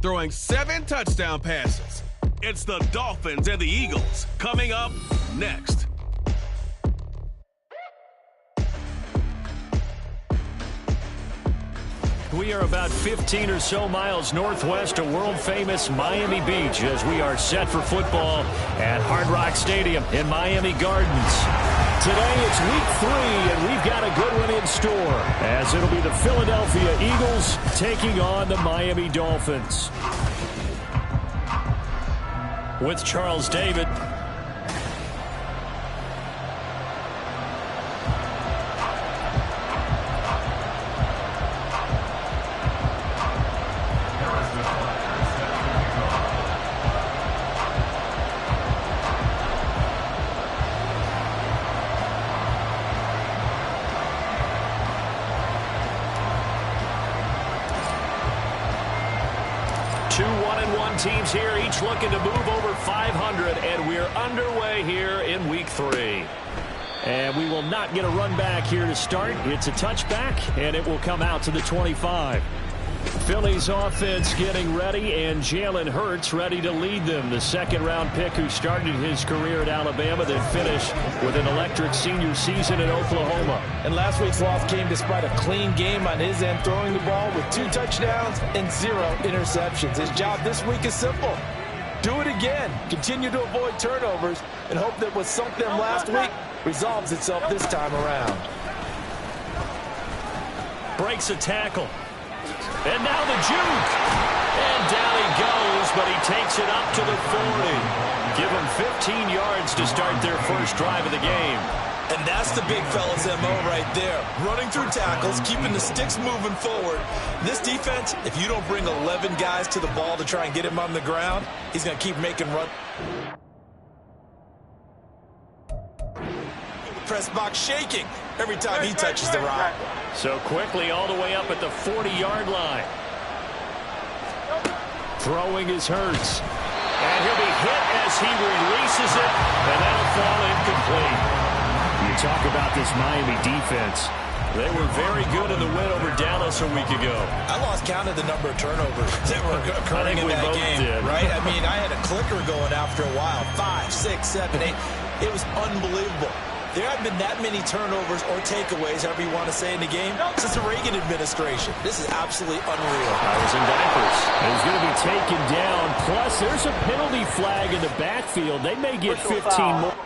throwing 7 touchdown passes. It's the Dolphins and the Eagles coming up next. We are about 15 or so miles northwest of world-famous Miami Beach as we are set for football at Hard Rock Stadium in Miami Gardens. Today it's week 3, and we've got a good one in store as it'll be the Philadelphia Eagles taking on the Miami Dolphins. With Charles David. Two 1-1 teams here, each looking to move over 500, and we're underway here in week 3. And we will not get a run back here to start. It's a touchback, and it will come out to the 25. Philly's offense getting ready, and Jalen Hurts ready to lead them. The second-round pick who started his career at Alabama, then finished with an electric senior season at Oklahoma. And last week's loss came despite a clean game on his end, throwing the ball with 2 touchdowns and 0 interceptions. His job this week is simple. Do it again. Continue to avoid turnovers and hope that what sunk them last week resolves itself this time around. Breaks a tackle. And now the juke. And down he goes, but he takes it up to the 40. Give him 15 yards to start their first drive of the game. And that's the big fella's MO right there. Running through tackles, keeping the sticks moving forward. This defense, if you don't bring 11 guys to the ball to try and get him on the ground, he's going to keep making runs. Press box shaking every time he touches the rock. So quickly all the way up at the 40-yard line. Throwing is Hurts. And he'll be hit as he releases it, and that'll fall incomplete. You talk about this Miami defense. They were very good in the win over Dallas a week ago. I lost count of the number of turnovers that were occurring in that game, did. Right? I mean, I had a clicker going after a while. 5, 6, 7, 8. It was unbelievable. There haven't been that many turnovers or takeaways, however you want to say, in the game since the Reagan administration. This is absolutely unreal. I was in diapers. He's going to be taken down. Plus, there's a penalty flag in the backfield. They may get 15 more.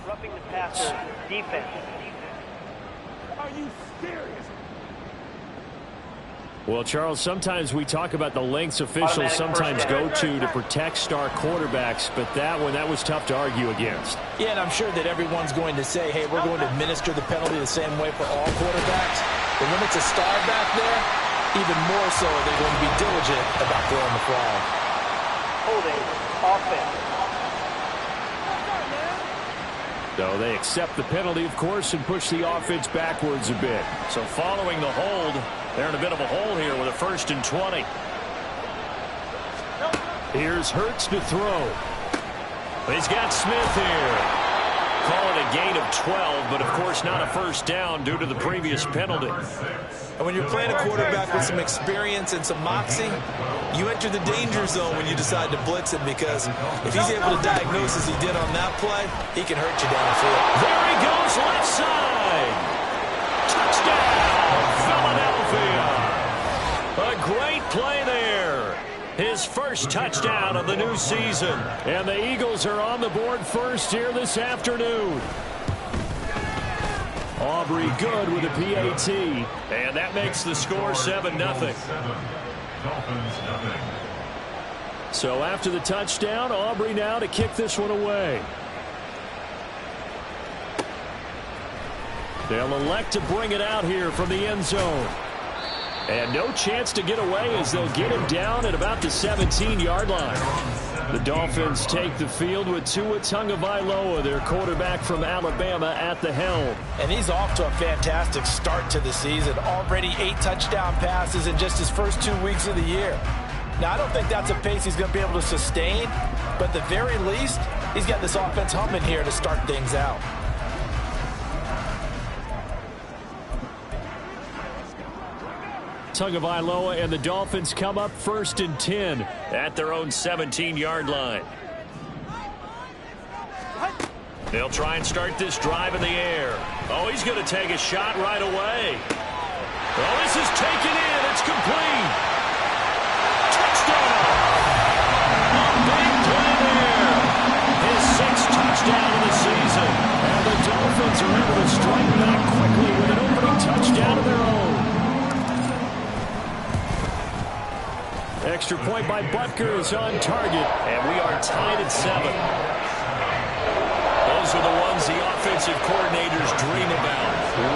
Roughing the passer defense. Are you serious? Well, Charles, sometimes we talk about the lengths officials sometimes go to protect star quarterbacks, but that was tough to argue against. Yeah, and I'm sure that everyone's going to say, hey, we're going to administer the penalty the same way for all quarterbacks. But when it's a star back there, even more so are they going to be diligent about throwing the flag. Holding offense. So they accept the penalty, of course, and push the offense backwards a bit. So following the hold, they're in a bit of a hole here with a 1st and 20. Here's Hurts to throw. He's got Smith here. Call it a gain of 12, but of course not a first down due to the previous penalty. And when you're playing a quarterback with some experience and some moxie, you enter the danger zone when you decide to blitz him, because if he's able to diagnose as he did on that play, he can hurt you down the field. There he goes, left side. Touchdown, Philadelphia. A great play there. His his first touchdown of the new season. And the Eagles are on the board first here this afternoon. Aubrey good with a PAT. And that makes the score 7-0. So after the touchdown, Aubrey now to kick this one away. They'll elect to bring it out here from the end zone. And no chance to get away as they'll get him down at about the 17-yard line. The Dolphins take the field with Tua Tagovailoa, their quarterback from Alabama, at the helm. And he's off to a fantastic start to the season. Already 8 touchdown passes in just his first 2 weeks of the year. Now, I don't think that's a pace he's going to be able to sustain, but at the very least, he's got this offense humming here to start things out. Tagovailoa and the Dolphins come up 1st and 10 at their own 17-yard line. They'll try and start this drive in the air. Oh, he's going to take a shot right away. Oh, this is taken in. It's complete. Touchdown. Big play there. His 6th touchdown of the season. And the Dolphins are able to strike back quickly with an opening touchdown of their own. Extra point by Butker is on target, and we are tied at 7. Those are the ones the offensive coordinators dream about.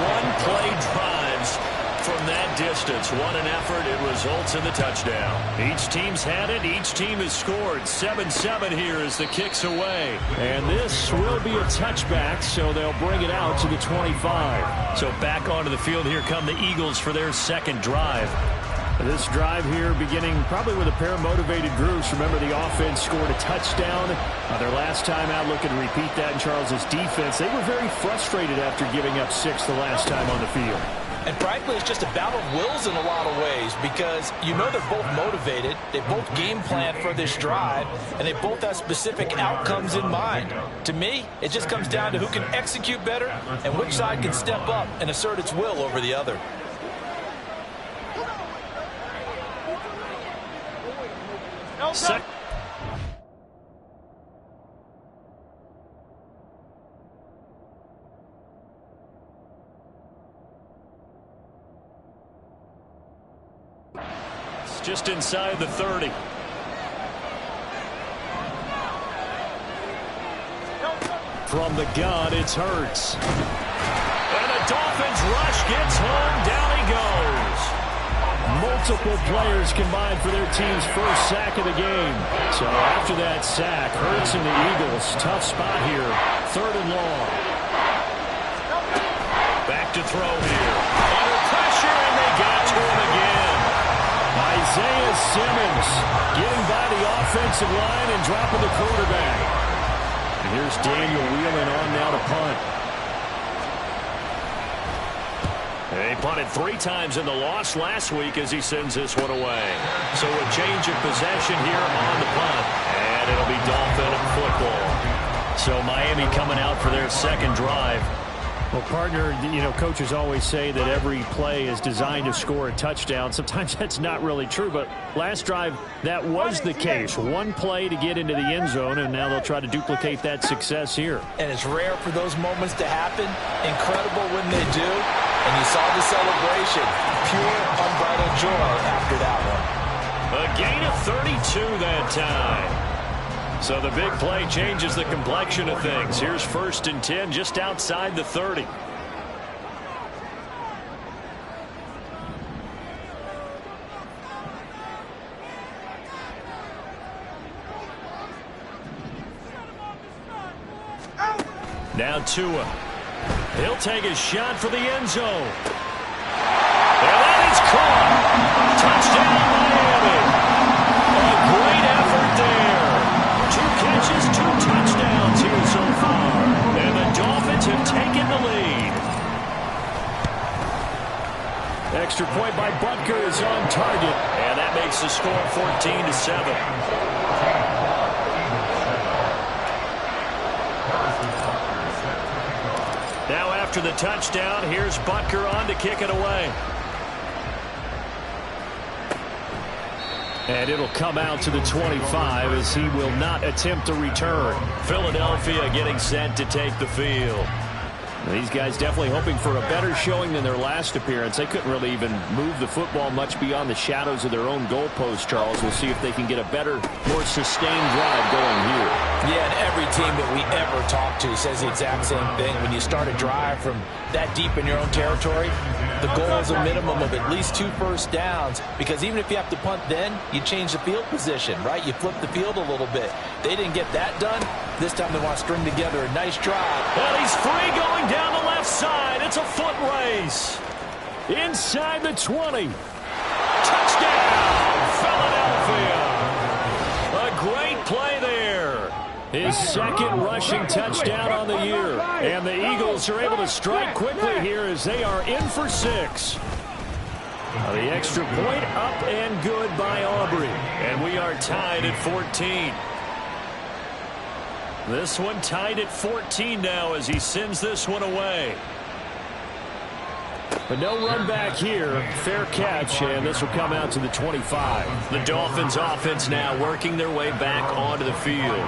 One-play drives from that distance. What an effort. It results in the touchdown. Each team's had it. Each team has scored. 7-7 here as the kick's away. And this will be a touchback, so they'll bring it out to the 25. So back onto the field, here come the Eagles for their second drive. This drive here beginning probably with a pair of motivated groups. Remember, the offense scored a touchdown. Their last time out, looking to repeat that in Charles's defense. They were very frustrated after giving up 6 the last time on the field. And frankly, it's just a battle of wills in a lot of ways because you know they're both motivated. They both game plan for this drive, and they both have specific outcomes in mind. To me, it just comes down to who can execute better and which side can step up and assert its will over the other. It's just inside the 30. From the gun, it's Hurts. And the Dolphins rush gets home. Down he goes. Multiple players combined for their team's first sack of the game. So after that sack, Hurts and the Eagles, tough spot here. 3rd and long. Back to throw here. Under pressure, and they got to him again. Isaiah Simmons getting by the offensive line and dropping the quarterback. And here's Daniel Whelan on now to punt. They punted 3 times in the loss last week as he sends this one away. So a change of possession here on the punt. And it'll be Dolphin football. So Miami coming out for their second drive. Well, partner, you know, coaches always say that every play is designed to score a touchdown. Sometimes that's not really true, but last drive, that was the case. One play to get into the end zone, and now they'll try to duplicate that success here. And it's rare for those moments to happen. Incredible when they do. And you saw the celebration. Pure, unbridled joy after that one. A gain of 32 that time. So the big play changes the complexion of things. Here's 1st and 10 just outside the 30. Now Tua. He'll take a shot for the end zone. And that is caught. Touchdown Miami. A great effort there. 2 catches, 2 touchdowns here so far. And the Dolphins have taken the lead. Extra point by Butker is on target. And that makes the score 14-7. Now after the touchdown, here's Butker on to kick it away. And it'll come out to the 25 as he will not attempt to return. Philadelphia getting set to take the field. These guys definitely hoping for a better showing than their last appearance. They couldn't really even move the football much beyond the shadows of their own goalpost, Charles. We'll see if they can get a better, more sustained drive going here. Yeah, and every team that we ever talk to says the exact same thing. When you start a drive from that deep in your own territory, the goal is a minimum of at least 2 first downs, because even if you have to punt then, you change the field position, right? You flip the field a little bit. They didn't get that done. This time they want to string together a nice drive. And he's free going down the left side. It's a foot race. Inside the 20. Touchdown, Philadelphia. A great play there. His second rushing touchdown on the year. And the Eagles are able to strike quickly here as they are in for 6. The extra point up and good by Aubrey. And we are tied at 14. This one tied at 14 now as he sends this one away. But no run back here. Fair catch, and this will come out to the 25. The Dolphins offense now working their way back onto the field.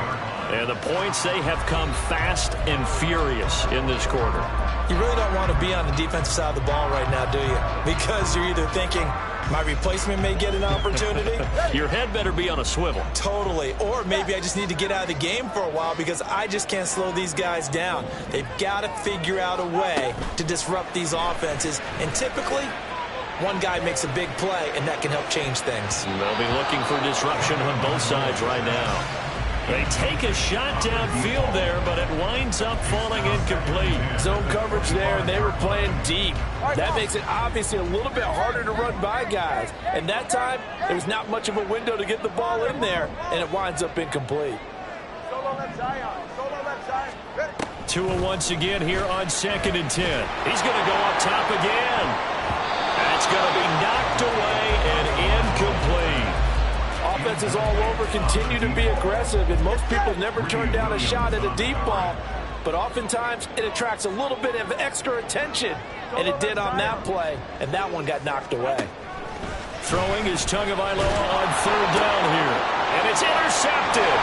And the points, they have come fast and furious in this quarter. You really don't want to be on the defensive side of the ball right now, do you? Because you're either thinking, my replacement may get an opportunity. Your head better be on a swivel. Totally. Or maybe I just need to get out of the game for a while because I just can't slow these guys down. They've got to figure out a way to disrupt these offenses. And typically, one guy makes a big play, and that can help change things. They'll be looking for disruption on both sides right now. They take a shot downfield there, but it winds up falling incomplete. Zone coverage there, and they were playing deep. That makes it obviously a little bit harder to run by guys. And that time, there was not much of a window to get the ball in there, and it winds up incomplete. Tua once again here on 2nd and 10. He's going to go up top again. That's going to be knocked away and incomplete. Offenses all over continue to be aggressive, and most people never turn down a shot at a deep ball. But oftentimes, it attracts a little bit of extra attention, and it did on that play, and that one got knocked away. Throwing is Tagovailoa on 3rd down here, and it's intercepted.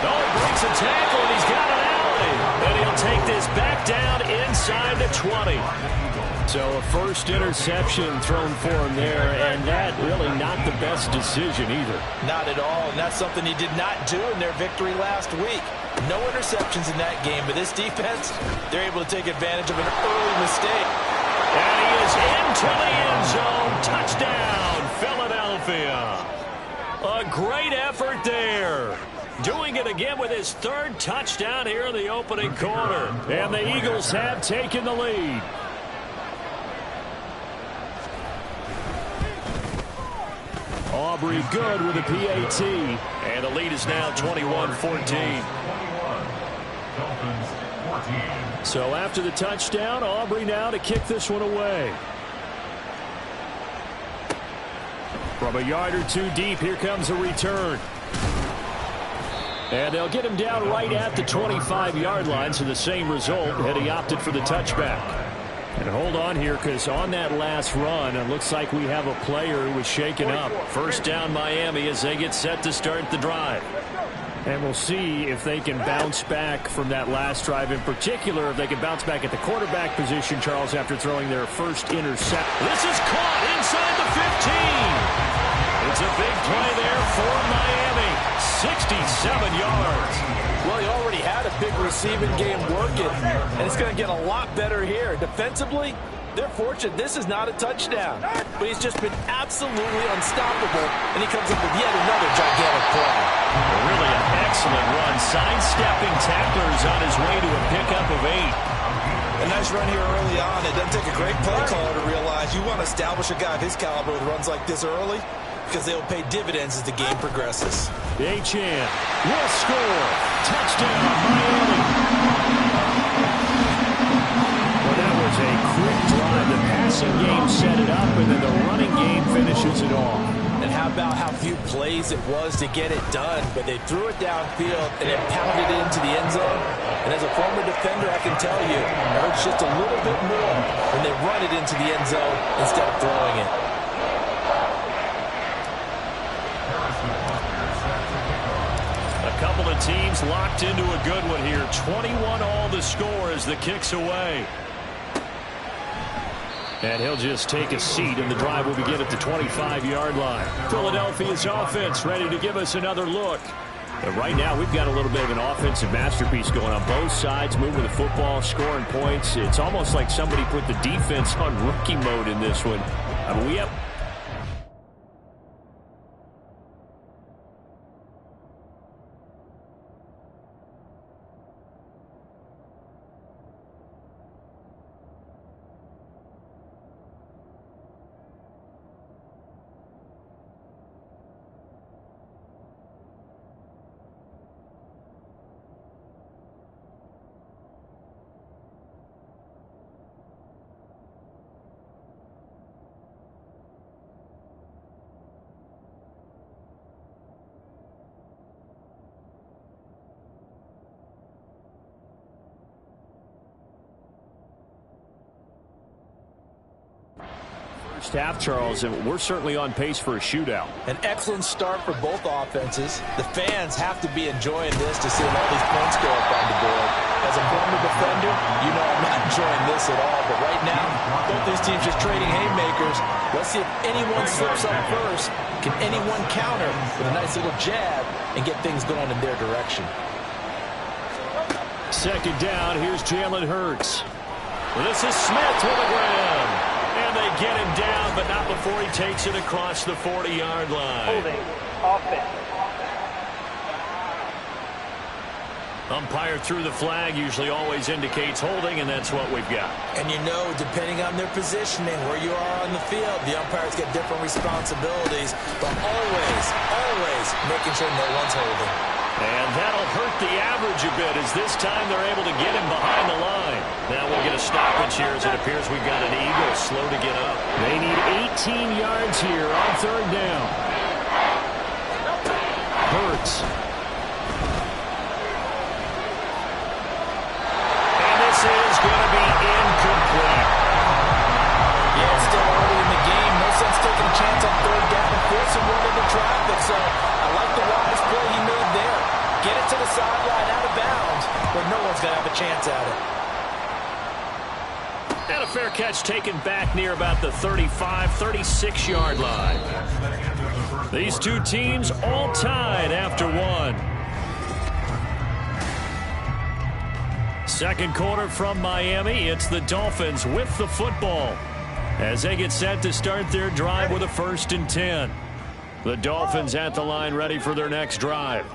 Oh, he breaks a tackle, and he's got an alley. And he'll take this back down inside the 20. So a first interception thrown for him there, and that really not the best decision either. Not at all, and that's something he did not do in their victory last week. No interceptions in that game, but this defense, they're able to take advantage of an early mistake. And he is into the end zone. Touchdown, Philadelphia. A great effort there. Doing it again with his 3rd touchdown here in the opening quarter. And the Eagles have taken the lead. Aubrey good with a PAT. And the lead is now 21-14. So after the touchdown, Aubrey now to kick this one away. From a yard or 2 deep, here comes a return. And they'll get him down right at the 25-yard line, so the same result had he opted for the touchback. And hold on here, because on that last run, it looks like we have a player who was shaken up. First down Miami as they get set to start the drive. And we'll see if they can bounce back from that last drive. In particular, if they can bounce back at the quarterback position, Charles, after throwing their first intercept. This is caught inside the 15. It's a big play there for Miami. 67 yards. Well, he already had a big receiving game working, and it's going to get a lot better here. Defensively, they're fortunate this is not a touchdown, but he's just been absolutely unstoppable, and he comes up with yet another gigantic play. Really an excellent run. Sidestepping tacklers on his way to a pickup of 8. A nice run here early on. It doesn't take a great play caller to realize you want to establish a guy of his caliber with runs like this early, because they'll pay dividends as the game progresses. Achane will score. Touchdown, Miami. Well, that was a quick drive. The passing game set it up, and then the running game finishes it off. And how about how few plays it was to get it done, but they threw it downfield and then pounded it into the end zone. And as a former defender, I can tell you, it hurts just a little bit more when they run it into the end zone instead of throwing it. Dolphins locked into a good one here. 21 all the score as the kick's away. And he'll just take a seat, and the drive will begin at the 25-yard line. Philadelphia's offense ready to give us another look. But right now, we've got a little bit of an offensive masterpiece going on both sides, moving the football, scoring points. It's almost like somebody put the defense on rookie mode in this one. I mean, we have... First half, Charles, and we're certainly on pace for a shootout. An excellent start for both offenses. The fans have to be enjoying this to see all these points go up on the board. As a former defender, you know I'm not enjoying this at all. But right now, both these teams just trading haymakers. Let's see if anyone slips up first. Can anyone counter with a nice little jab and get things going in their direction? Second down, here's Jalen Hurts. This is Smith with the ground. And they get him down, but not before he takes it across the 40-yard line. Holding. Offense. Umpire threw the flag, usually always indicates holding, and that's what we've got. And you know, depending on their positioning, where you are on the field, the umpires get different responsibilities, but always making sure no one's holding. And that'll hurt the average a bit, as this time they're able to get him behind the line. Now we'll get a stoppage here as it appears we've got an Eagle slow to get up. They need 18 yards here on third down. Hurts. And this is going to be incomplete. Yeah, it's still early in the game. No sense taking a chance on third down and forcing one into traffic. So I like the wise play he made there. Get it to the sideline out of bounds, but no one's going to have a chance at it. And a fair catch taken back near about the 35, 36-yard line. These two teams all tied after one. Second quarter from Miami. It's the Dolphins with the football as they get set to start their drive with a 1st and 10. The Dolphins at the line ready for their next drive.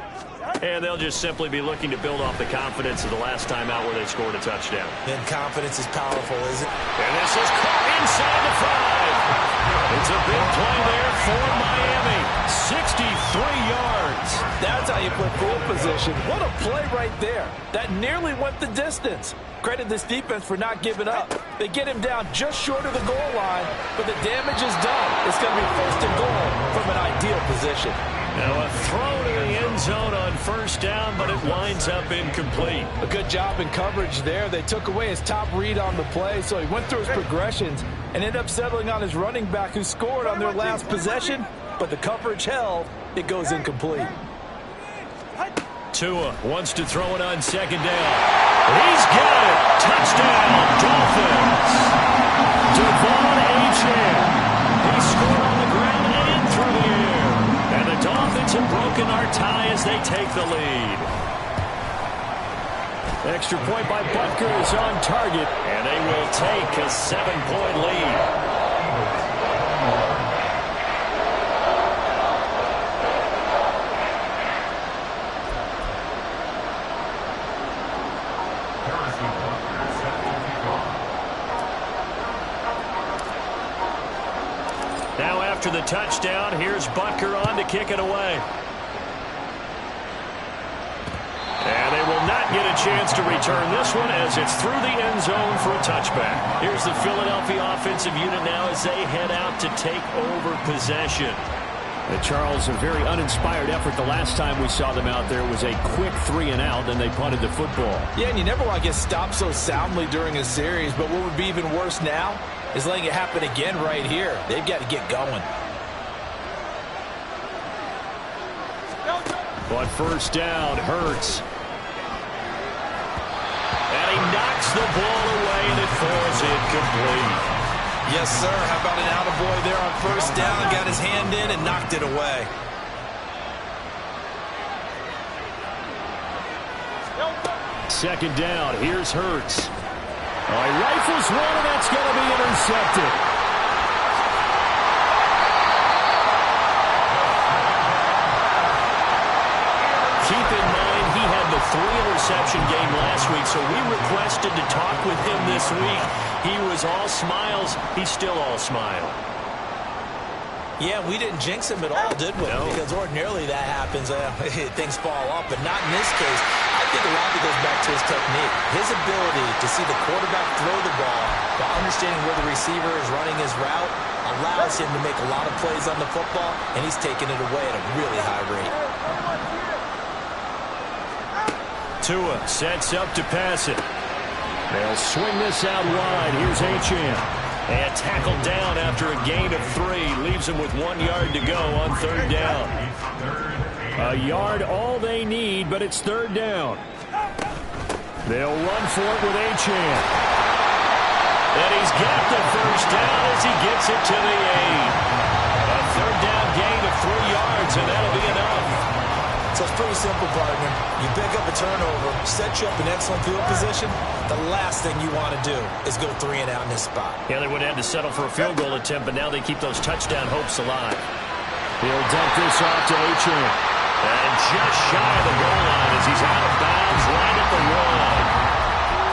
And they'll just simply be looking to build off the confidence of the last time out where they scored a touchdown. Then confidence is powerful, isn't it? And this is caught inside the 5. It's a big play there for Miami. 63 yards. That's how you play field position. What a play right there. That nearly went the distance. Credit this defense for not giving up. They get him down just short of the goal line, but the damage is done. It's going to be 1st and goal from an ideal position. Now a throw to the end zone on 1st down, but it winds up incomplete. A good job in coverage there. They took away his top read on the play, so he went through his progressions and ended up settling on his running back who scored on their last possession, but the coverage held. It goes incomplete. Tua wants to throw it on 2nd down. He's got it. Touchdown, Dolphins. Devon Achane. He scored on the ground and through the air. And the Dolphins have broken our tie as they take the lead. Extra point by Butker is on target, and they will take a 7-point lead. Now after the touchdown, here's Butker on to kick it away. And they will not get a chance to return this one as it's through the end zone for a touchback. Here's the Philadelphia offensive unit now as they head out to take over possession. Charles, a very uninspired effort. The last time we saw them out there was a quick 3-and-out, and they punted the football. Yeah, and you never want to get stopped so soundly during a series, but what would be even worse now is letting it happen again right here. They've got to get going. But 1st down, Hurts. complete. Yes, sir. How about an attaboy there on first down? Got his hand in and knocked it away. Second down. Here's Hurts. Oh, he rifles one, and that's going to be intercepted. Keep in mind, he had the 3-interception game last week, so we requested to talk with him this week. He was all smiles. He's still all smile. Yeah, we didn't jinx him at all, did we? No. Because ordinarily that happens. Things fall off, but not in this case. I think a lot of it goes back to his technique. His ability to see the quarterback throw the ball while understanding where the receiver is running his route allows him to make a lot of plays on the football, and he's taking it away at a really high rate. Tua sets up to pass it. They'll swing this out wide. Here's Achane. And tackled down after a gain of 3. Leaves him with 1 yard to go on third down. A yard all they need, but it's third down. They'll run for it with Achane. And he's got the first down as he gets it to the 8. A third down gain of 3 yards, and that'll be enough. So it's pretty simple, partner. You pick up a turnover, set you up in excellent field position. The last thing you want to do is go 3 and out in this spot. Yeah, they would have had to settle for a field goal attempt, but now they keep those touchdown hopes alive. He'll dump this off to Achane. And just shy of the goal line as he's out of bounds right at the 1.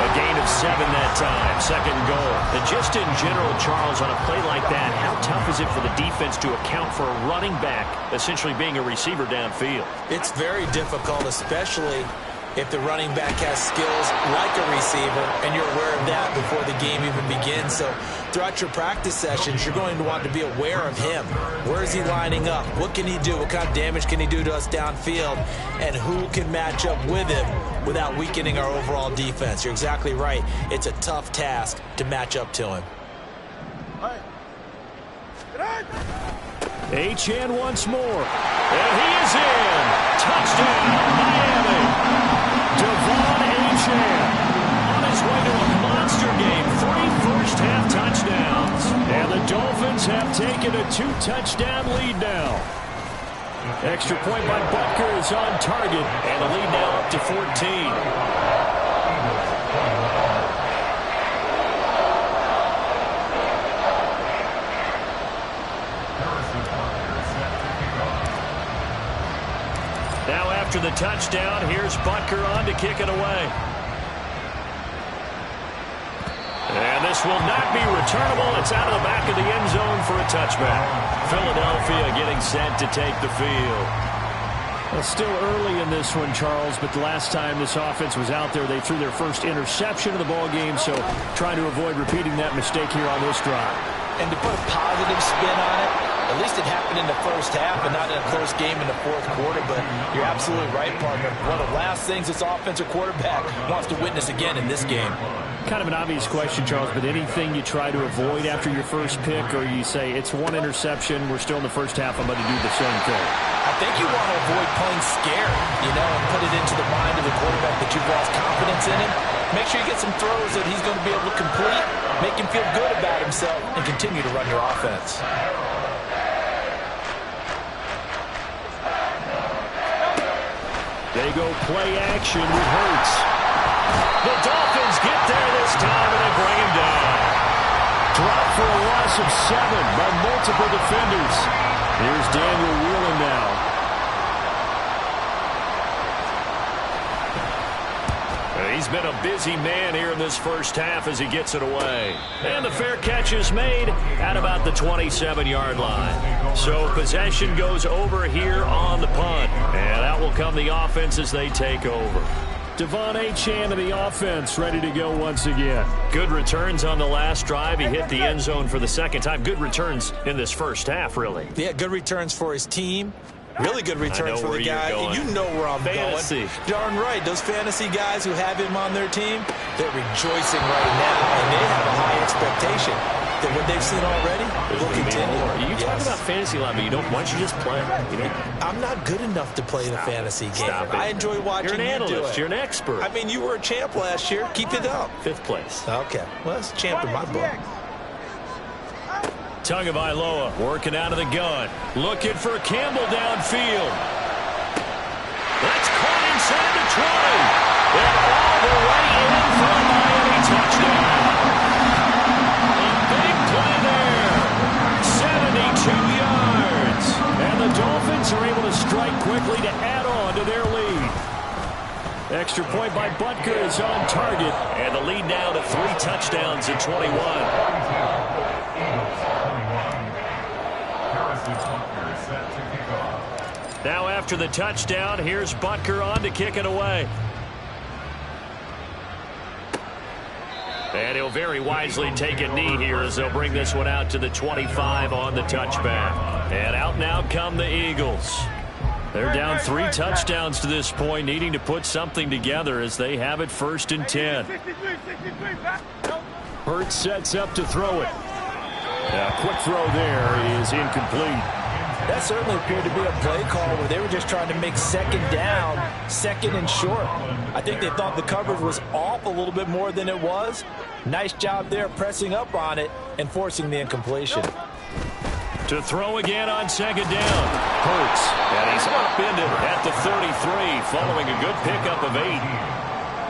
A gain of 7 that time. Second goal. And just in general, Charles, on a play like that, how tough is it for the defense to account for a running back essentially being a receiver downfield? It's very difficult, especially if the running back has skills like a receiver, and you're aware of that before the game even begins. So throughout your practice sessions, you're going to want to be aware of him. Where is he lining up? What can he do? What kind of damage can he do to us downfield? And who can match up with him without weakening our overall defense? You're exactly right. It's a tough task to match up to him. Achane once more. And he is in. Touchdown, Miami. Devon Achane on his way to a monster game. 3 first-half touchdowns. And the Dolphins have taken a 2-touchdown lead now. Extra point by Butker is on target. And the lead now up to 14. Now after the touchdown, here's Butker on to kick it away. And this will not be returnable. It's out of the back of the end zone for a touchback. Philadelphia getting set to take the field. Well, still early in this one, Charles, but the last time this offense was out there, they threw their first interception of the ball game, so trying to avoid repeating that mistake here on this drive. And to put a positive spin on it, at least it happened in the first half and not in a close game in the fourth quarter, but you're absolutely right, partner. One of the last things this offensive quarterback wants to witness again in this game. Kind of an obvious question, Charles, but anything you try to avoid after your first pick, or you say it's 1 interception, we're still in the first half, I'm going to do the same thing? I think you want to avoid playing scared, and put it into the mind of the quarterback that you've lost confidence in him. Make sure you get some throws that he's going to be able to complete, make him feel good about himself, and continue to run your offense. They go play action with Hurts. The Dolphins get there this time, and they bring him down. Dropped for a loss of 7 by multiple defenders. Here's Daniel Whelan now. He's been a busy man here in this first half as he gets it away. And the fair catch is made at about the 27-yard line. So possession goes over here on the punt. And out will come the offense as they take over. Devon Achane of the offense ready to go once again. Good returns on the last drive. He hit the end zone for the second time. Good returns in this first half, really. Yeah, good returns for his team. Really good returns for the guy. You know where I'm going. Darn right. Those fantasy guys who have him on their team, they're rejoicing right now, and they have a high expectation. that what they've seen already will continue. You talk about fantasy a lot, but why don't you just play? I'm not good enough to play the fantasy game. Stop it. I enjoy watching you do it. You're an analyst. You're an expert. I mean, you were a champ last year. Keep it up. 5th place. Okay. Well, that's a champ in my book. Tagovailoa working out of the gun. Looking for Campbell downfield. That's caught inside the 20. And all the way in for a Miami touchdown. A big play there. 72 yards. And the Dolphins are able to strike quickly to add on to their lead. Extra point by Butker is on target. And the lead now to 3 touchdowns at 21. Now after the touchdown, here's Butker on to kick it away. And he'll very wisely take a knee here as they'll bring this one out to the 25 on the touchback. And out now come the Eagles. They're down 3 touchdowns to this point, needing to put something together as they have it 1st and 10. Hurts sets up to throw it. A quick throw there is incomplete. That certainly appeared to be a play call where they were just trying to make 2nd down, 2nd and short. I think they thought the coverage was off a little bit more than it was. Nice job there pressing up on it and forcing the incompletion. To throw again on 2nd down. Hurts. And he's upended at the 33 following a good pickup of 8.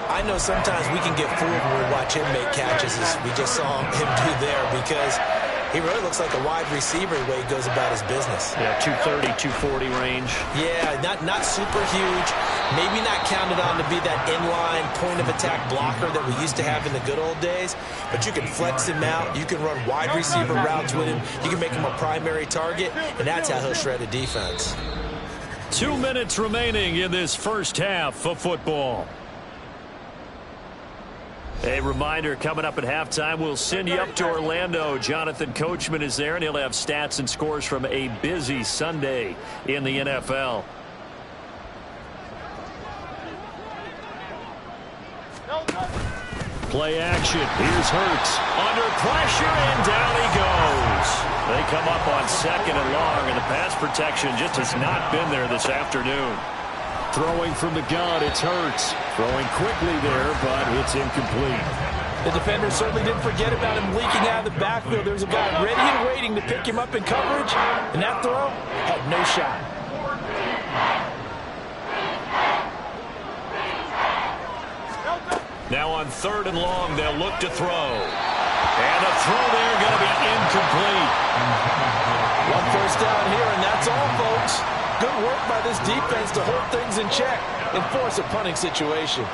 I know sometimes we can get fooled when we watch him make catches, as we just saw him do there, because he really looks like a wide receiver the way he goes about his business. Yeah, 230, 240 range. Yeah, not super huge. Maybe not counted on to be that inline point-of-attack blocker that we used to have in the good old days. But you can flex him out. You can run wide receiver routes with him. You can make him a primary target, and that's how he'll shred a defense. 2 minutes remaining in this first half of football. A reminder, coming up at halftime, we'll send you up to Orlando. Jonathan Coachman is there, and he'll have stats and scores from a busy Sunday in the NFL. Play action. Here's Hurts. Under pressure, and down he goes. They come up on 2nd and long, and the pass protection just has not been there this afternoon. Throwing from the gun, it's Hurts. Throwing quickly there, but it's incomplete. The defender certainly didn't forget about him leaking out of the backfield. There's a guy ready and waiting to pick him up in coverage, and that throw had no shot. Now on 3rd and long, they'll look to throw. And a throw there going to be incomplete. 1 first down here, and that's all, folks. Good work by this defense to hold things in check and force a punting situation.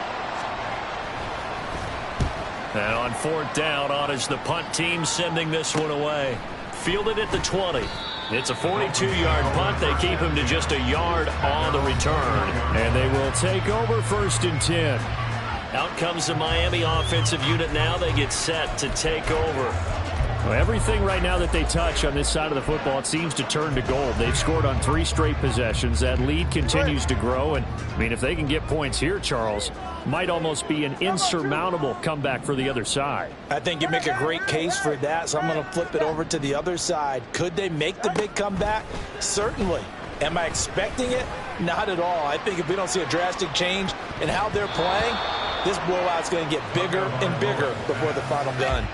And on 4th down, on is the punt team sending this one away. Fielded at the 20. It's a 42-yard punt. They keep him to just a yard on the return. And they will take over 1st and 10. Out comes the Miami offensive unit now. They get set to take over. Well, everything right now that they touch on this side of the football, it seems to turn to gold. They've scored on 3 straight possessions. That lead continues to grow. And, I mean, if they can get points here, Charles, might almost be an insurmountable comeback for the other side. I think you make a great case for that, so I'm going to flip it over to the other side. Could they make the big comeback? Certainly. Am I expecting it? Not at all. I think if we don't see a drastic change in how they're playing, this blowout's going to get bigger and bigger before the final gun.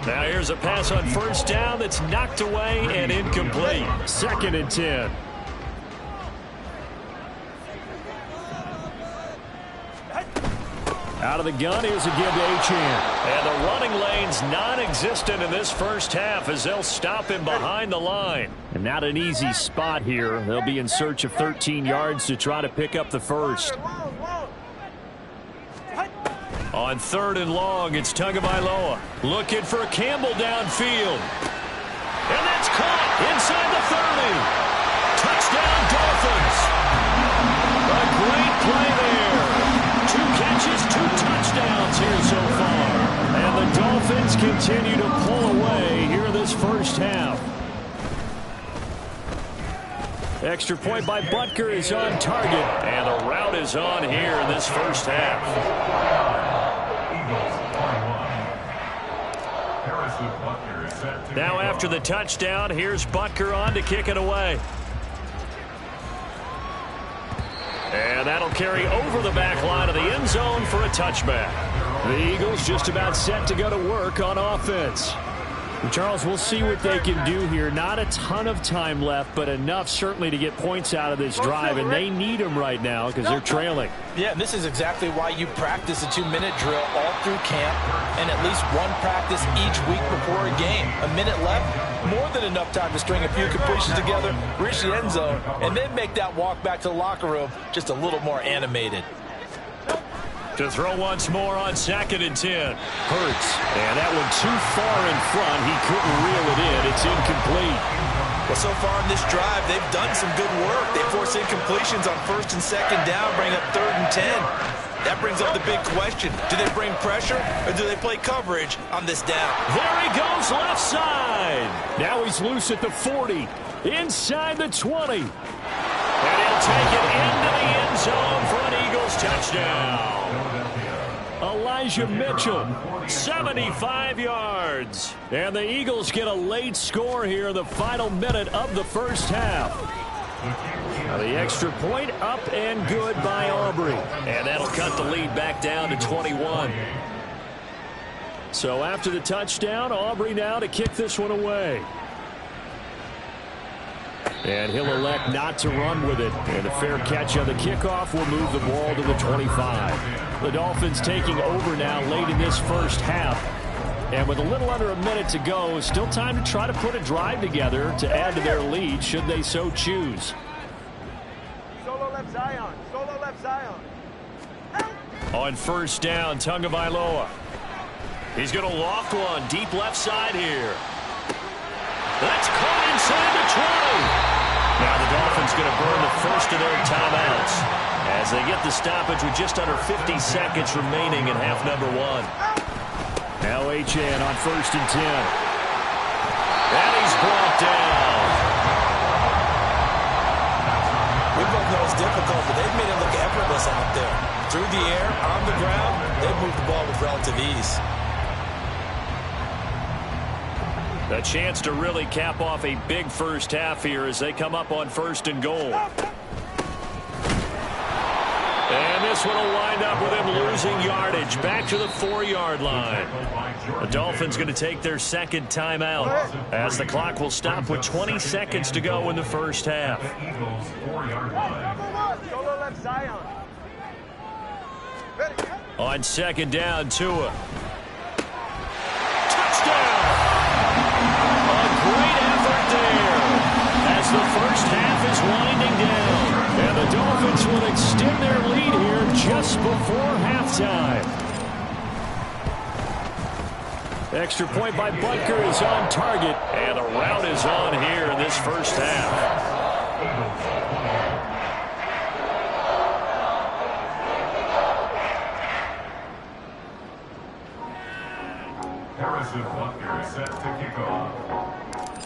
Now here's a pass on 1st down that's knocked away and incomplete. 2nd and 10. Out of the gun, here's a give to Achane. And the running lane's non-existent in this first half as they'll stop him behind the line. And not an easy spot here. They'll be in search of 13 yards to try to pick up the first. On 3rd and long, it's Tagovailoa looking for Campbell downfield. And that's caught inside the 30. Touchdown, Dolphins. 2 catches, 2 touchdowns here so far. And the Dolphins continue to pull away here this first half. Extra point by Butker is on target. And the route is on here in this first half. Now after the touchdown, here's Butker on to kick it away. And that'll carry over the back line of the end zone for a touchback. The Eagles just about set to go to work on offense. Charles, we'll see what they can do here. Not a ton of time left, but enough certainly to get points out of this drive, and they need them right now because they're trailing. Yeah, and this is exactly why you practice a 2-minute drill all through camp and at least one practice each week before a game. A minute left, more than enough time to string a few completions together, reach the end zone, and then make that walk back to the locker room just a little more animated. To throw once more on 2nd and 10. Hurts. And that one too far in front. He couldn't reel it in. It's incomplete. Well, so far in this drive, they've done some good work. They force incompletions on 1st and 2nd down, bring up 3rd and 10. That brings up the big question. Do they bring pressure or do they play coverage on this down? There he goes left side. Now he's loose at the 40. Inside the 20. And he'll take it into the end zone for an Eagles touchdown. Elijah Mitchell, 75 yards. And the Eagles get a late score here in the final minute of the first half. Now the extra point up and good by Aubrey. And that'll cut the lead back down to 21. So after the touchdown, Aubrey now to kick this one away. And he'll elect not to run with it. And a fair catch on the kickoff will move the ball to the 25. The Dolphins taking over now late in this first half. And with a little under a minute to go, still time to try to put a drive together to add to their lead should they so choose. Solo left Zion. Solo left Zion. On 1st down, Tagovailoa. He's going to loft one deep left side here. That's caught inside the 20. Now the Dolphins going to burn the first of their timeouts as they get the stoppage with just under 50 seconds remaining in half number 1. Now Achane on 1st and 10. And he's brought down. We both know it's difficult, but they've made it look effortless out there. Through the air, on the ground, they've moved the ball with relative ease. A chance to really cap off a big first half here as they come up on 1st and goal. And this one will wind up with him losing yardage back to the 4-yard line. The Dolphins going to take their 2nd timeout as the clock will stop with 20 seconds to go in the first half. On 2nd down, Tua. Touchdown! Great effort there as the first half is winding down. And the Dolphins will extend their lead here just before halftime. Extra point by Butker is on target, and a rout is on here in this first half.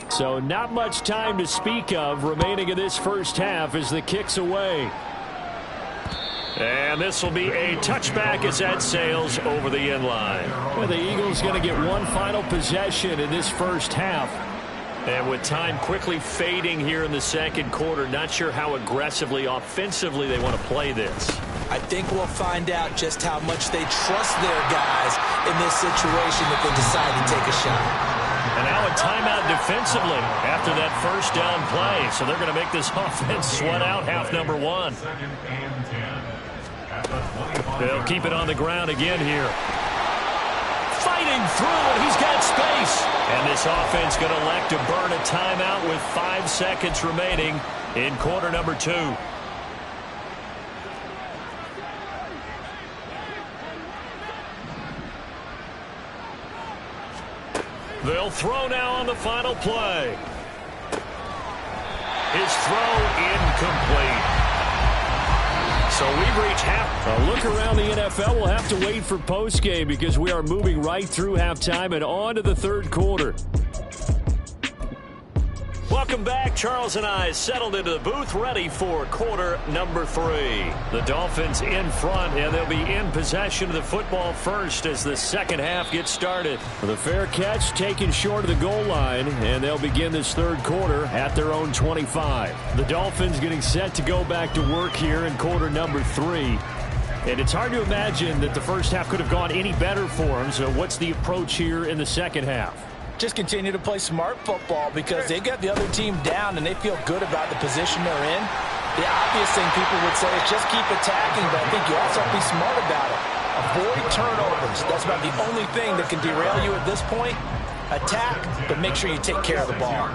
So not much time to speak of remaining in this first half as the kick's away. And this will be a touchback as that sails over the end line. Well, the Eagles going to get one final possession in this first half. And with time quickly fading here in the second quarter, not sure how aggressively, offensively they want to play this. I think we'll find out just how much they trust their guys in this situation if they decide to take a shot. And now a timeout defensively after that first down play. So they're going to make this offense sweat out half number 1. They'll keep it on the ground again here. Fighting through it. He's got space. And this offense going to elect to burn a timeout with 5 seconds remaining in quarter number 2. They'll throw now on the final play. His throw incomplete. So we've reached half. A look around the NFL. We'll have to wait for postgame because we are moving right through halftime and on to the third quarter. Welcome back. Charles and I settled into the booth, ready for quarter number 3. The Dolphins in front, and they'll be in possession of the football first as the second half gets started. The fair catch taken short of the goal line, and they'll begin this third quarter at their own 25. The Dolphins getting set to go back to work here in quarter number 3. And it's hard to imagine that the first half could have gone any better for them. So what's the approach here in the second half? Just continue to play smart football because they got the other team down and they feel good about the position they're in. The obvious thing people would say is just keep attacking, but I think you also have to be smart about it. Avoid turnovers. That's about the only thing that can derail you at this point. Attack, but make sure you take care of the ball.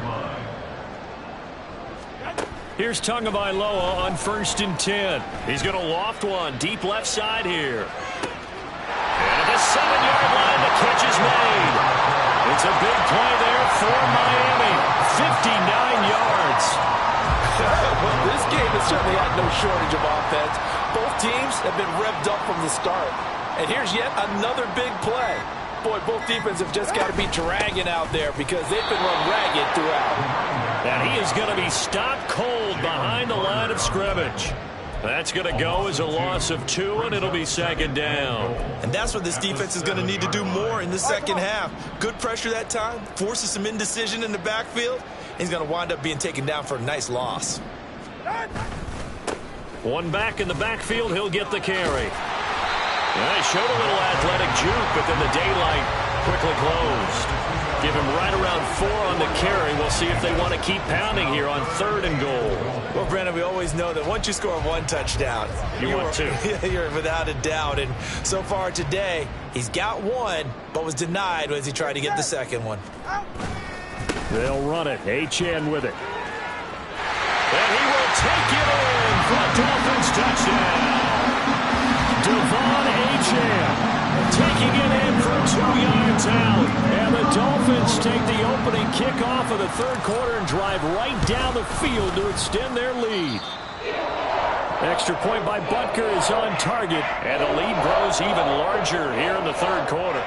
Here's Tagovailoa on 1st and 10. He's going to loft one deep left side here. And at the 7-yard line, the catch is made. It's a big play there for Miami. 59 yards. Well, this game has certainly had no shortage of offense. Both teams have been revved up from the start. And here's yet another big play. Boy, both defenses have just got to be dragging out there because they've been run ragged throughout. And he is going to be stopped cold behind the line of scrimmage. That's going to go as a loss of 2, and it'll be second down. And that's what this defense is going to need to do more in the second half. Good pressure that time, forces some indecision in the backfield, and he's going to wind up being taken down for a nice loss. One back in the backfield, he'll get the carry. Yeah, he showed a little athletic juke, but then the daylight quickly closed. Give him right around 4 on the carry. We'll see if they want to keep pounding here on 3rd and goal. Well, Brandon, we always know that once you score 1 touchdown, want 2. You're without a doubt. And so far today, he's got 1, but was denied as he tried to get the second one. They'll run it. Achane with it. And he will take it in for a Dolphins touchdown. Devon Achane taking it in from 2 yards out. And the Dolphins take the opening kickoff of the third quarter and drive right down the field to extend their lead. Extra point by Butker is on target, and the lead grows even larger here in the third quarter.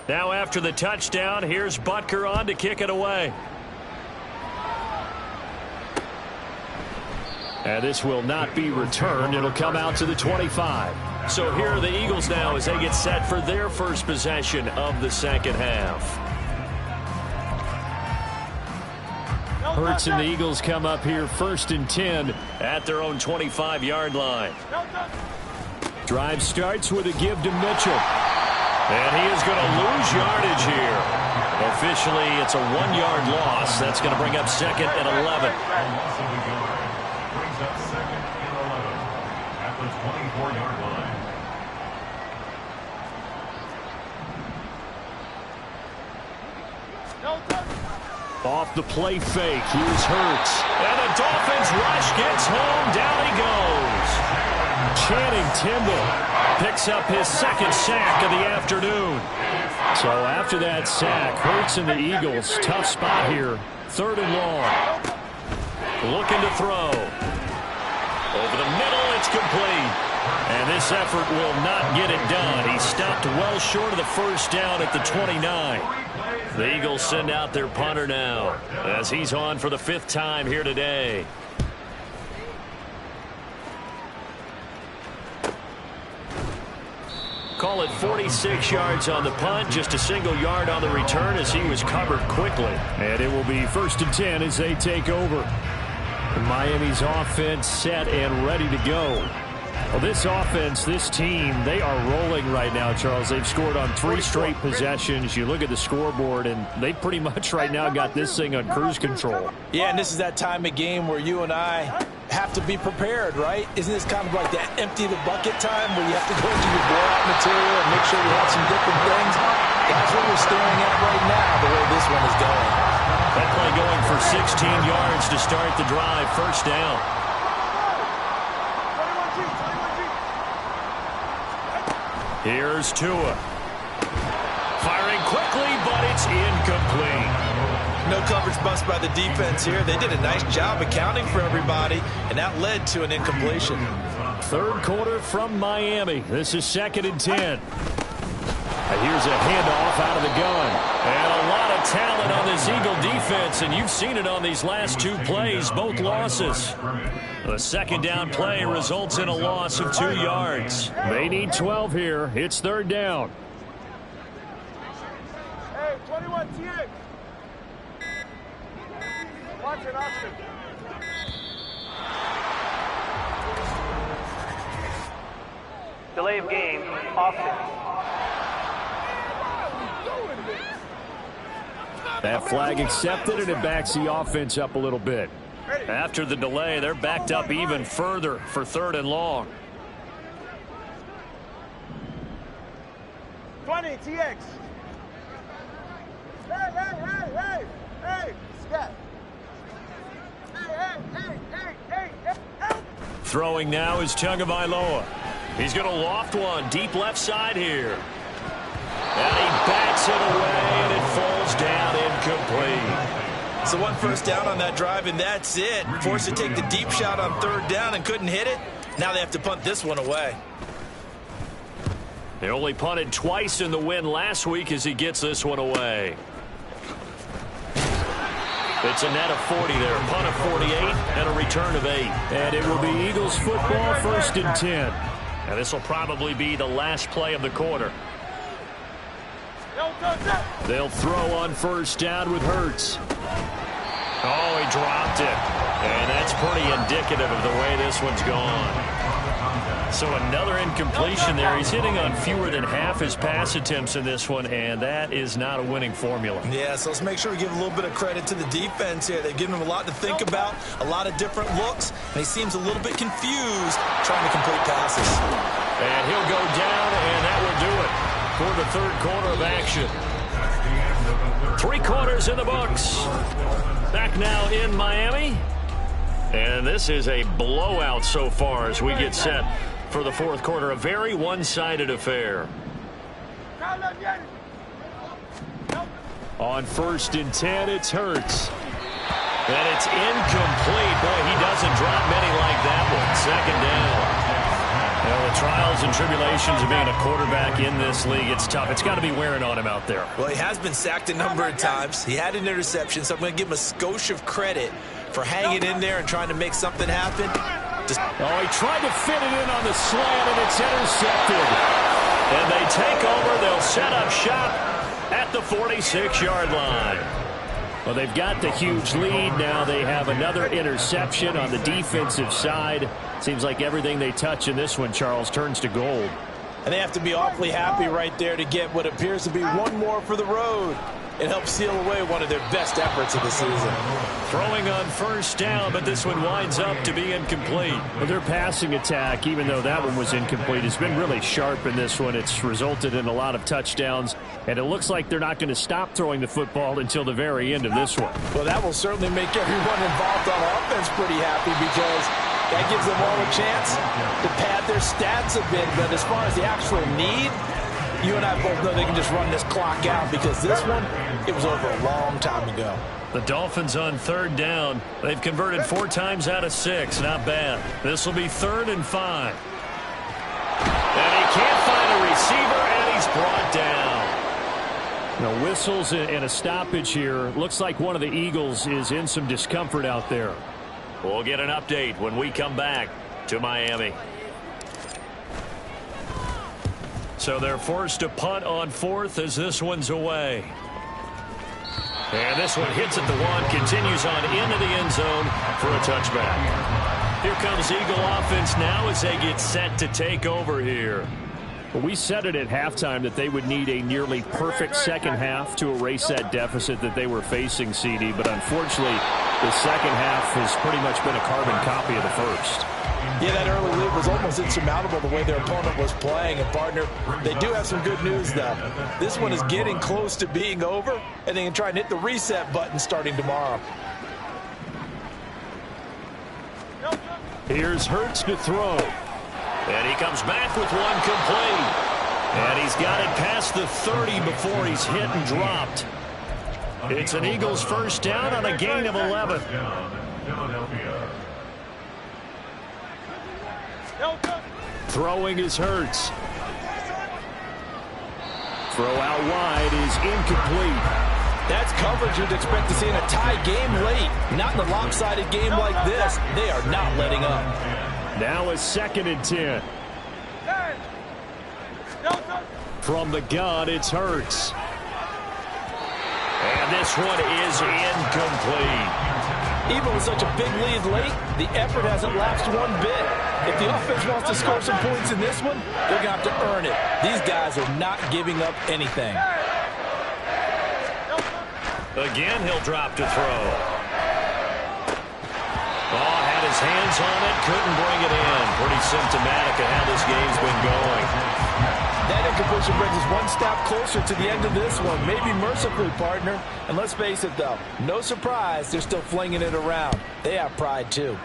Now after the touchdown, here's Butker on to kick it away. And this will not be returned. It'll come out to the 25. So here are the Eagles now as they get set for their first possession of the second half. Hurts and the Eagles come up here 1st and 10 at their own 25-yard line. Drive starts with a give to Mitchell. And he is going to lose yardage here. Officially, it's a 1-yard loss. That's going to bring up 2nd and 11. Off the play fake, here's Hurts. And the Dolphins rush gets home, down he goes. Channing Tindall picks up his 2nd sack of the afternoon. So after that sack, Hurts and the Eagles, tough spot here. 3rd and long. Looking to throw. Over the middle, it's complete. And this effort will not get it done. He stopped well short of the first down at the 29. The Eagles send out their punter now as he's on for the 5th time here today. Call it 46 yards on the punt, just a single yard on the return as he was covered quickly. And it will be 1st and 10 as they take over. Miami's offense set and ready to go. Well, this offense, this team, they are rolling right now, Charles. They've scored on 3 straight possessions. You look at the scoreboard, and they pretty much right now got this thing on cruise control. Yeah, and this is that time of game where you and I have to be prepared, right? Isn't this kind of like that empty the bucket time where you have to go into your blowout material and make sure you have some different things? That's what we're staring at right now, the way this one is going. That play going for 16 yards to start the drive, 1st down. Here's Tua. Firing quickly, but it's incomplete. No coverage bust by the defense here. They did a nice job accounting for everybody, and that led to an incompletion. 3rd quarter from Miami. This is 2nd and 10. Here's a handoff out of the gun. And a lot of talent on this Eagle defense, and you've seen it on these last 2 plays, both losses. The second down play results in a loss of 2 yards. They need 12 here. It's 3rd down. Hey, 21 TX. Watch it, Austin. Delay of game, offense. That flag accepted, and it backs the offense up a little bit. After the delay, they're backed up even further for 3rd and long. 20 TX. Hey, Scott. Hey. Throwing now is Tagovailoa. He's going to loft one deep left side here. And he backs it away, and it falls down incomplete. So 1 first down on that drive, and that's it. Forced to take the deep shot on 3rd down and couldn't hit it. Now they have to punt this one away. They only punted twice in the win last week as he gets this one away. It's a net of 40 there. Punt of 48 and a return of 8. And it will be Eagles football, 1st and 10. And this will probably be the last play of the quarter. They'll throw on 1st down with Hurts. Oh, he dropped it. And that's pretty indicative of the way this one's gone. So another incompletion there. He's hitting on fewer than half his pass attempts in this one, and that is not a winning formula. Yeah, so let's make sure we give a little bit of credit to the defense here. They've given him a lot to think about, a lot of different looks, and he seems a little bit confused trying to complete passes. And he'll go down, and that will do it for the 3rd quarter of action. 3 quarters in the books. Back now in Miami. And this is a blowout so far as we get set for the 4th quarter. A very one-sided affair. On 1st and 10, it's Hurts. And it's incomplete. Boy, he doesn't drop many like that one. 2nd down. Well, the trials and tribulations of being a quarterback in this league, it's tough. It's got to be wearing on him out there. Well, he has been sacked a number of times. He had an interception, so I'm going to give him a skosh of credit for hanging in there and trying to make something happen. Oh, he tried to fit it in on the slant, and it's intercepted. And they take over. They'll set up shop at the 46-yard line. Well, they've got the huge lead. Now they have another interception on the defensive side. Seems like everything they touch in this one, Charles, turns to gold. And they have to be awfully happy right there to get what appears to be one more for the road. It helps seal away one of their best efforts of the season. Throwing on 1st down, but this one winds up to be incomplete. Well, their passing attack, even though that one was incomplete, has been really sharp in this one. It's resulted in a lot of touchdowns, and it looks like they're not going to stop throwing the football until the very end of this one. Well, that will certainly make everyone involved on offense pretty happy because that gives them all a chance to pad their stats a bit. But as far as the actual need, you and I both know they can just run this clock out because this one, it was over a long time ago. The Dolphins on 3rd down. They've converted 4 times out of 6. Not bad. This will be 3rd and 5. And he can't find a receiver, and he's brought down. Now, whistles and a stoppage here. Looks like one of the Eagles is in some discomfort out there. We'll get an update when we come back to Miami. So they're forced to punt on 4th as this one's away. And this one hits at the 1, continues on into the end zone for a touchback. Here comes Eagle offense now as they get set to take over here. Well, we said it at halftime that they would need a nearly perfect second half to erase that deficit that they were facing, CD. But unfortunately, the second half has pretty much been a carbon copy of the first. Yeah, that early lead was almost insurmountable the way their opponent was playing. And, partner, they do have some good news, though. This one is getting close to being over, and they can try and hit the reset button starting tomorrow. Here's Hurts to throw. And he comes back with one complete. And he's got it past the 30 before he's hit and dropped. It's an Eagles 1st down on a gain of 11. Throwing is Hurts. Throw out wide is incomplete. That's coverage you'd expect to see in a tie game late. Not in a lopsided game like this. They are not letting up. Now a 2nd and 10. From the gun, it's Hurts. And this one is incomplete. Even with such a big lead late, the effort hasn't lapsed one bit. If the offense wants to score some points in this one, they're going to have to earn it. These guys are not giving up anything. Again, he'll drop to throw. Oh, had his hands on it, couldn't bring it in. Pretty symptomatic of how this game's been going. That incompletion brings us one step closer to the end of this one. Maybe mercifully, partner. And let's face it, though, no surprise, they're still flinging it around. They have pride, too.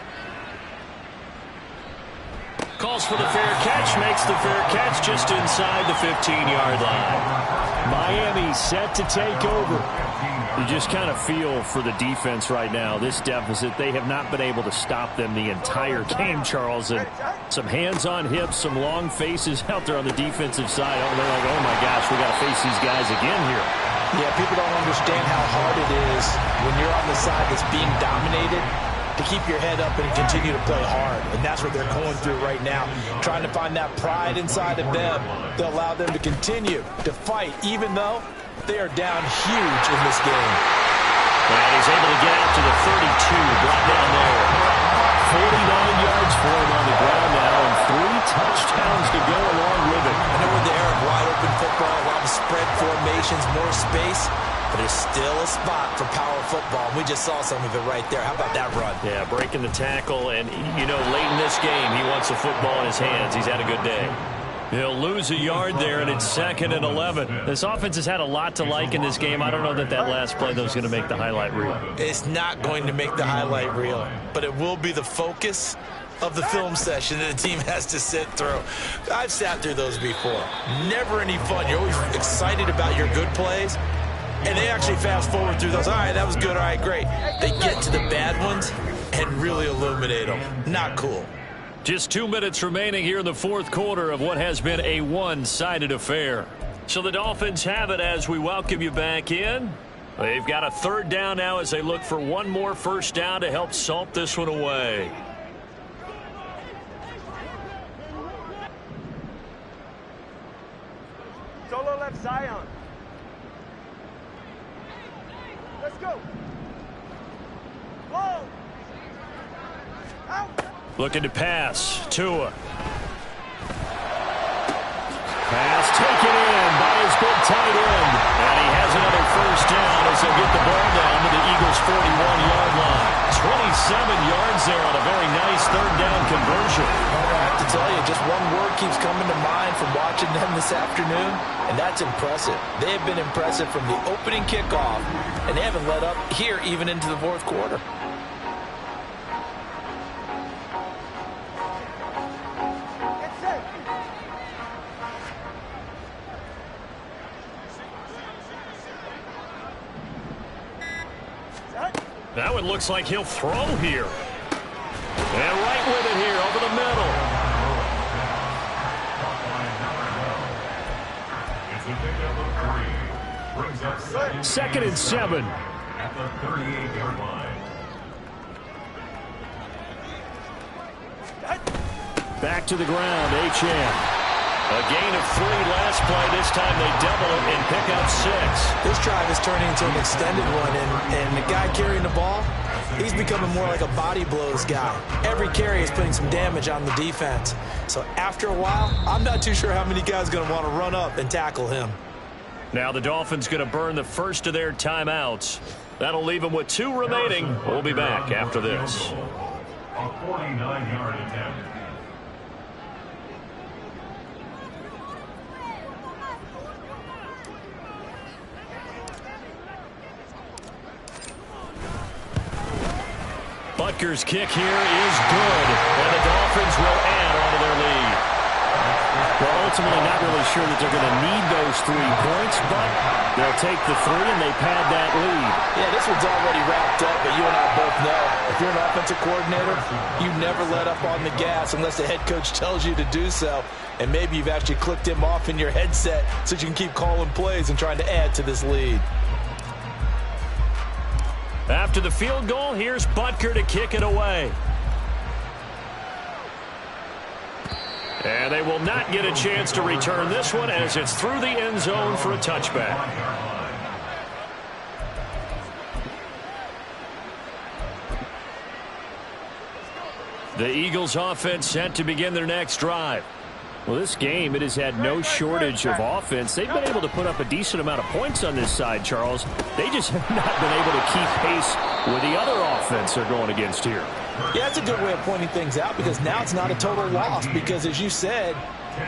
Calls for the fair catch, makes the fair catch just inside the 15-yard line. Miami set to take over. You just kind of feel for the defense right now. This deficit, they have not been able to stop them the entire game, Charles. And some hands on hips, some long faces out there on the defensive side. Oh, they're like, oh, my gosh, we got to face these guys again here. Yeah, people don't understand how hard it is when you're on the side that's being dominated to keep your head up and continue to play hard. And that's what they're going through right now, trying to find that pride inside of them to allow them to continue to fight, even though they are down huge in this game. And he's able to get out to the 32, brought down there. 49 yards for him on the ground now, and 3 touchdowns to go along with it. I know we're in the era of wide-open football, a lot of spread formations, more space, but there's still a spot for power football. We just saw some of it right there. How about that run? Yeah, breaking the tackle, and, you know, late in this game, he wants the football in his hands. He's had a good day. He'll lose a yard there, and it's 2nd and 11. This offense has had a lot to like in this game. I don't know that last play, though, is going to make the highlight reel. It's not going to make the highlight reel, but it will be the focus of the film session that the team has to sit through. I've sat through those before. Never any fun. You're always excited about your good plays, and they actually fast forward through those. All right, that was good. All right, great. They get to the bad ones and really illuminate them. Not cool. Just 2 minutes remaining here in the 4th quarter of what has been a one-sided affair. So the Dolphins have it as we welcome you back in. They've got a 3rd down now as they look for one more first down to help salt this one away. Solo left Zion. Let's go. Whoa. Out. Looking to pass. Tua. Pass taken in by his big tight end. And he has another first down as they get the ball down to the Eagles' 41-yard line. 27 yards there on a very nice 3rd down conversion. I have to tell you, just one word keeps coming to mind from watching them this afternoon, and that's impressive. They have been impressive from the opening kickoff, and they haven't let up here even into the 4th quarter. Now it looks like he'll throw here. And right with it here over the middle. 2nd and 7. At the 38-yard line. Back to the ground, H.M. A gain of 3 last play. This time they double it and pick up 6. This drive is turning into an extended one, and the guy carrying the ball, he's becoming more like a body blows guy. Every carry is putting some damage on the defense. So after a while, I'm not too sure how many guys are going to want to run up and tackle him. Now the Dolphins going to burn the first of their timeouts. That'll leave them with 2 remaining. We'll be back after this. A 49-yard attempt. Butker's kick here is good, and the Dolphins will add onto their lead. Well, ultimately not really sure that they're going to need those 3 points, but they'll take the 3 and they pad that lead. Yeah, this one's already wrapped up, but you and I both know if you're an offensive coordinator, you never let up on the gas unless the head coach tells you to do so. And maybe you've actually clicked him off in your headset so you can keep calling plays and trying to add to this lead. After the field goal, here's Butker to kick it away. And they will not get a chance to return this one as it's through the end zone for a touchback. The Eagles offense set to begin their next drive. Well, this game, it has had no shortage of offense. They've been able to put up a decent amount of points on this side, Charles. They just have not been able to keep pace with the other offense they're going against here. Yeah, that's a good way of pointing things out because now it's not a total loss because, as you said,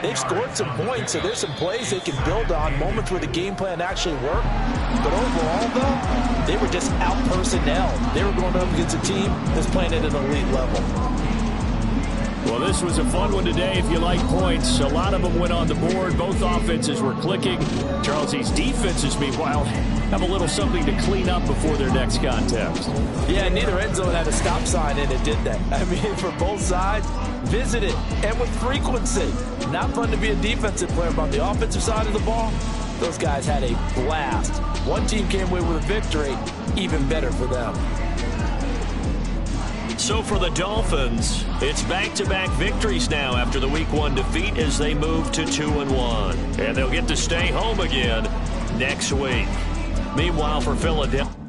they've scored some points, so there's some plays they can build on, moments where the game plan actually worked. But overall, though, they were just out-personnel. They were going up against a team that's playing at an elite level. Well, this was a fun one today if you like points. A lot of them went on the board. Both offenses were clicking. Charles, these defenses, meanwhile, have a little something to clean up before their next contest. Yeah, neither end zone had a stop sign in it, did they? I mean, for both sides, visit it, and with frequency. Not fun to be a defensive player, but on the offensive side of the ball, those guys had a blast. One team came away with a victory, even better for them. So for the Dolphins, it's back-to-back victories now after the Week 1 defeat as they move to 2-1. And they'll get to stay home again next week. Meanwhile, for Philadelphia.